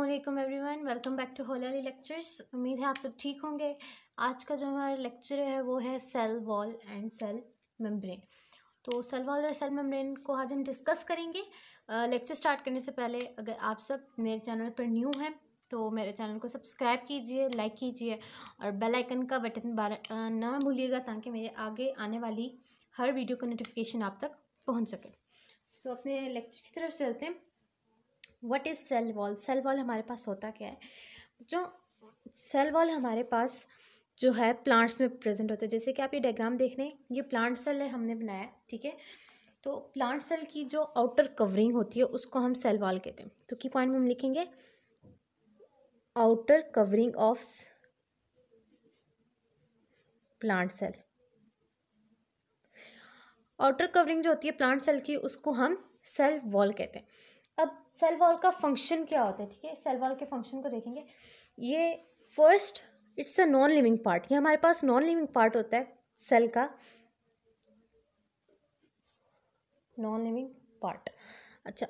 अस्सलामुअलैकुम everyone, welcome back to होलाली lectures. उम्मीद है आप सब ठीक होंगे। आज का जो हमारा लेक्चर है वो है cell wall and cell membrane. तो सेल वॉल और सेल मेम्ब्रेन को आज हम डिस्कस करेंगे। लेक्चर स्टार्ट करने से पहले अगर आप सब मेरे चैनल पर न्यू हैं तो मेरे चैनल को सब्सक्राइब कीजिए, लाइक कीजिए और बेल आइकन का बटन ना भूलिएगा ताकि मेरे आगे आने वाली हर वीडियो का नोटिफिकेशन आप तक पहुँच सके। सो अपने लेक्चर की तरफ चलते हैं। What is cell wall? Cell wall हमारे पास होता क्या है? जो सेल वॉल हमारे पास जो है प्लांट्स में प्रेजेंट होता है। जैसे कि आप ये डायग्राम देख रहे हैं, ये प्लांट सेल है, हमने बनाया, ठीक है। तो प्लांट सेल की जो आउटर कवरिंग होती है उसको हम सेल वॉल कहते हैं। तो की पॉइंट में हम लिखेंगे outer covering of plant cell. Outer covering जो होती है प्लांट सेल की उसको हम सेल वॉल कहते हैं। अब सेल वॉल का फंक्शन क्या होता है, ठीक है। सेल वॉल के फंक्शन को देखेंगे। ये first it's a non living part. ये हमारे पास नॉन लिविंग पार्ट होता है सेल का, नॉन लिविंग पार्ट। अच्छा,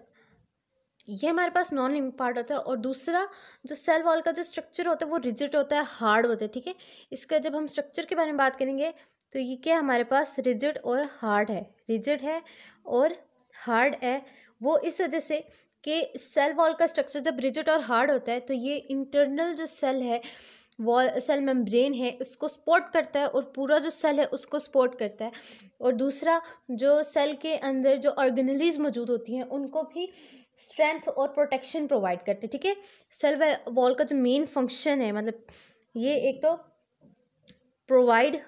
ये हमारे पास नॉन लिविंग पार्ट होता है। और दूसरा जो सेल वॉल का जो स्ट्रक्चर होता है वो रिजिड होता है, हार्ड होता है, ठीक है। इसका जब हम स्ट्रक्चर के बारे में बात करेंगे तो ये क्या हमारे पास रिजिड और हार्ड है, रिजिड है और हार्ड है। वो इस वजह से कि सेल वॉल का स्ट्रक्चर जब रिजिड और हार्ड होता है तो ये इंटरनल जो सेल है, वॉल सेल मेम्ब्रेन है, इसको सपोर्ट करता है और पूरा जो सेल है उसको सपोर्ट करता है। और दूसरा जो सेल के अंदर जो ऑर्गेनेलीज मौजूद होती हैं उनको भी स्ट्रेंथ और प्रोटेक्शन प्रोवाइड करते हैं, ठीक है। सेल वॉल का जो मेन फंक्शन है, मतलब ये एक तो प्रोवाइड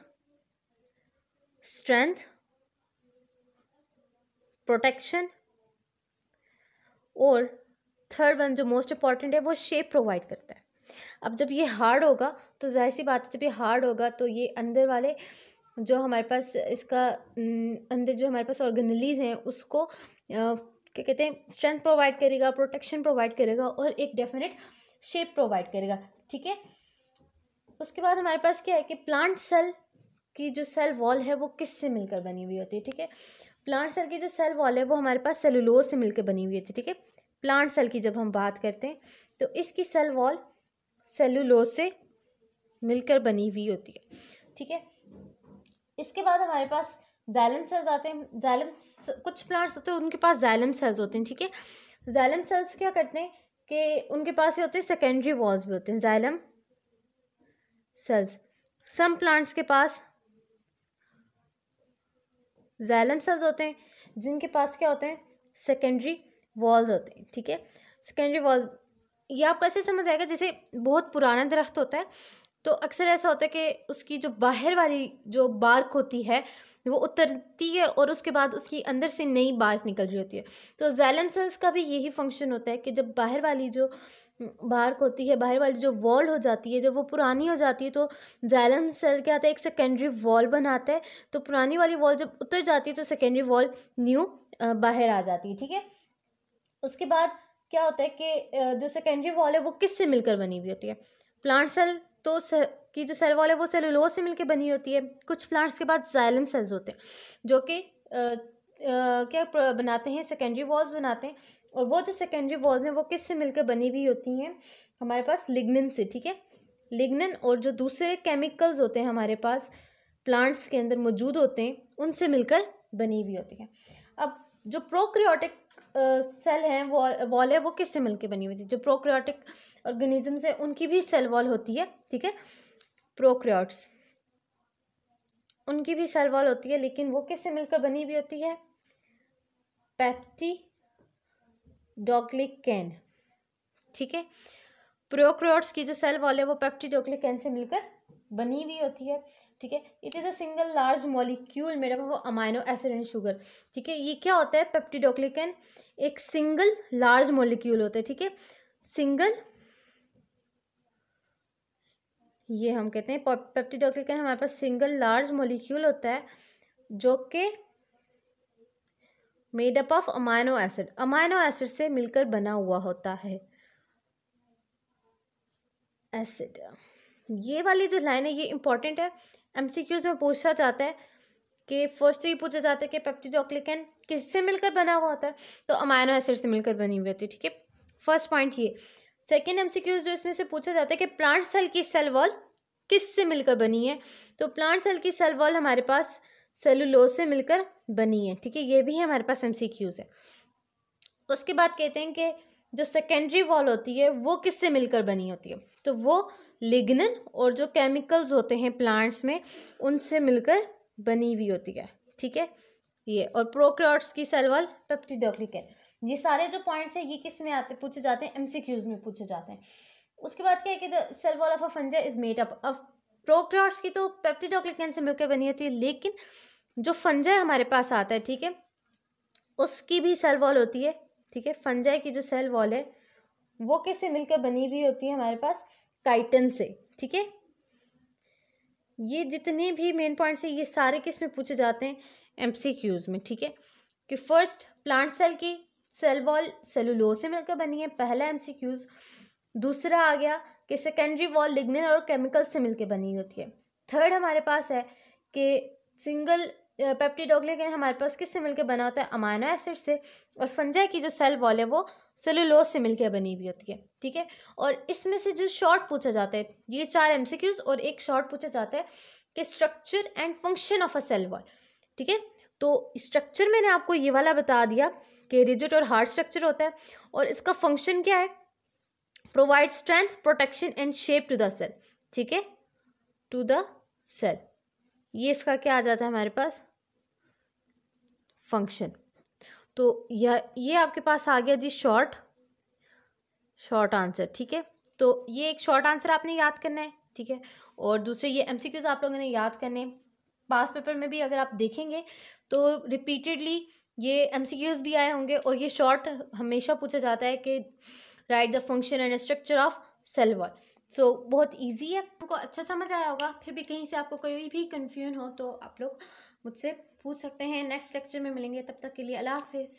स्ट्रेंथ, प्रोटेक्शन और थर्ड वन जो मोस्ट इम्पॉर्टेंट है वो शेप प्रोवाइड करता है। अब जब ये हार्ड होगा तो जाहिर सी बात है, जब ये हार्ड होगा तो ये अंदर वाले जो हमारे पास इसका अंदर जो हमारे पास ऑर्गेनेलीज हैं उसको क्या कहते हैं, स्ट्रेंथ प्रोवाइड करेगा, प्रोटेक्शन प्रोवाइड करेगा और एक डेफिनेट शेप प्रोवाइड करेगा, ठीक है। उसके बाद हमारे पास क्या है कि प्लांट सेल की जो सेल वॉल है वो किससे मिलकर बनी हुई होती है, ठीक है। प्लांट सेल की जो सेल वॉल है वो हमारे पास सेलुलोज से मिलकर बनी हुई होती है, ठीक है। प्लांट सेल की जब हम बात करते हैं तो इसकी सेल वॉल सेलुलोज से मिलकर बनी हुई होती है, ठीक है। इसके बाद हमारे पास जाइलम सेल्स आते हैं। जाइलम कुछ प्लांट्स होते हैं उनके पास जाइलम सेल्स होते हैं, ठीक है। जाइलम सेल्स क्या करते हैं कि उनके पास ये होते हैं सेकेंडरी वॉल्स भी होते हैं, जाइलम सेल्स। सम प्लांट्स के पास जाइलम सेल्स होते हैं जिनके पास क्या होते हैं, सेकेंडरी वॉल्स होते हैं, ठीक है। सेकेंडरी वॉल्स ये आपको ऐसे समझ आएगा जैसे बहुत पुराना दरख्त होता है तो अक्सर ऐसा होता है कि उसकी जो बाहर वाली जो बार्क होती है वो उतरती है और उसके बाद उसकी अंदर से नई बार्क निकल रही होती है। तो जाइलम सेल्स का भी यही फंक्शन होता है कि जब बाहर वाली जो बार्क होती है, बाहर वाली जो वॉल हो जाती है, जब वो पुरानी हो जाती है तो जाइलम सेल क्या आता है, एक सेकेंडरी वॉल बनाता है। तो पुरानी वाली वॉल जब उतर जाती है तो सेकेंडरी वॉल न्यू बाहर आ जाती है, ठीक है। उसके बाद क्या होता है कि जो सेकेंडरी वॉल है वो किससे मिलकर बनी हुई होती है? प्लांट सेल तो की जो सेल वॉल है वो सेलुलोज से मिलकर बनी होती है। कुछ प्लांट्स के बाद जाइलम सेल्स होते हैं जो कि क्या बनाते हैं, सेकेंडरी वॉल्स बनाते हैं। और वो जो सेकेंडरी वॉल्स हैं वो किससे मिलकर बनी हुई होती हैं हमारे पास, लिग्निन से, ठीक है। लिग्निन और जो दूसरे केमिकल्स होते हैं हमारे पास प्लांट्स के अंदर मौजूद होते हैं उनसे मिलकर बनी हुई होती है। अब जो प्रोकैरियोटिक सेल हैं वॉल है वो किससे मिलकर बनी हुई थी? जो प्रोकैरियोटिक ऑर्गेनिजम्स है उनकी भी सेल वॉल होती है, ठीक है। प्रोकैरियोट्स उनकी भी सेल वॉल होती है लेकिन वो किससे मिलकर बनी हुई होती है? पेप्टिडोग्लिकैन, ठीक है। प्रोकैरियोट्स की जो सेल वॉल है वो पेप्टिडोग्लिकैन से मिलकर बनी हुई होती है, ठीक है। It is a single large molecule made up of amino acid and sugar, ठीक है। ये क्या होता है, पेप्टिडोग्लिकैन एक सिंगल लार्ज मॉलिक्यूल होता है, ठीक है। सिंगल, ये हम कहते हैं पेप्टिडोग्लिकैन हमारे पास सिंगल लार्ज मॉलिक्यूल होता है जो कि made up of amino acid से मिलकर बना हुआ होता है, एसिड। ये वाली जो लाइन है ये इंपॉर्टेंट है, एमसीक्यूज में पूछा जाता है कि फर्स्ट ये पूछा जाता है कि पेप्टिडोग्लिकैन किससे मिलकर बना हुआ होता है, तो अमाइनो एसिड से मिलकर बनी हुई होती है, ठीक है। फर्स्ट पॉइंट ये। सेकेंड MCQ जो इसमें से पूछा जाता है कि प्लांट सेल की सेल वॉल किससे मिलकर बनी है, तो प्लांट सेल की सेल वॉल हमारे पास सेलुलोज से मिलकर बनी है, ठीक है, ये भी हमारे पास MCQs है। उसके बाद कहते हैं कि जो सेकेंडरी वॉल होती है वो किससे मिलकर बनी होती है, तो वो लिग्नन और जो केमिकल्स होते हैं प्लांट्स में उनसे मिलकर बनी हुई होती है, ठीक है ये। और प्रोकैरियोट्स की सेल वॉल पेप्टिडोग्लिकन, ये सारे जो पॉइंट्स हैं ये किस में आते पूछे जाते हैं, MCQs में पूछे जाते हैं। उसके बाद क्या है कि the cell wall of a fungi is made up of prokaryotes की तो पेप्टिडोग्लिकन से मिलकर बनी होती है, लेकिन जो फंजाई हमारे पास आता है, ठीक है, उसकी भी सेल वॉल होती है, ठीक है, फंजाई की जो सेल वॉल है वो किससे मिलकर बनी हुई होती है हमारे पास, काइटिन से, ठीक है। ये जितने भी मेन पॉइंट्स हैं ये सारे किस में पूछे जाते हैं, MCQs में, ठीक है। कि फर्स्ट प्लांट सेल की सेल वॉल सेलुलोज से मिलकर बनी है, पहला MCQs। दूसरा आ गया कि सेकेंडरी वॉल लिग्निन और केमिकल्स से मिलकर बनी होती है। थर्ड हमारे पास है कि सिंगल पेप्टिडोग्लिकन हमारे पास किससे मिलकर बना होता है, अमाइनो एसिड से। और फंजाई की जो सेल वॉल है वो सेलुलोज से मिलकर बनी हुई होती है, ठीक है। और इसमें से जो शॉर्ट पूछा जाता है, ये 4 MCQs और एक शॉर्ट पूछा जाता है कि structure and function of a cell wall, ठीक है। तो स्ट्रक्चर मैंने आपको ये वाला बता दिया कि रिजिड और हार्ड स्ट्रक्चर होता है, और इसका फंक्शन क्या है, provide strength protection and shape to the cell, ठीक है, टू द सेल। ये इसका क्या आ जाता है हमारे पास, फंक्शन। तो ये आपके पास आ गया जी शॉर्ट आंसर, ठीक है। तो ये एक शॉर्ट आंसर आपने याद करना है, ठीक है। और दूसरे ये MCQs आप लोगों ने याद करने हैं। पास पेपर में भी अगर आप देखेंगे तो रिपीटेडली ये MCQs भी आए होंगे, और ये शॉर्ट हमेशा पूछा जाता है कि write the function and structure of cell wall. So बहुत इजी है, आपको अच्छा समझ आया होगा। फिर भी कहीं से आपको कोई भी कन्फ्यूजन हो तो आप लोग मुझसे पूछ सकते हैं। नेक्स्ट लेक्चर में मिलेंगे, तब तक के लिए अल्लाह हाफिज़।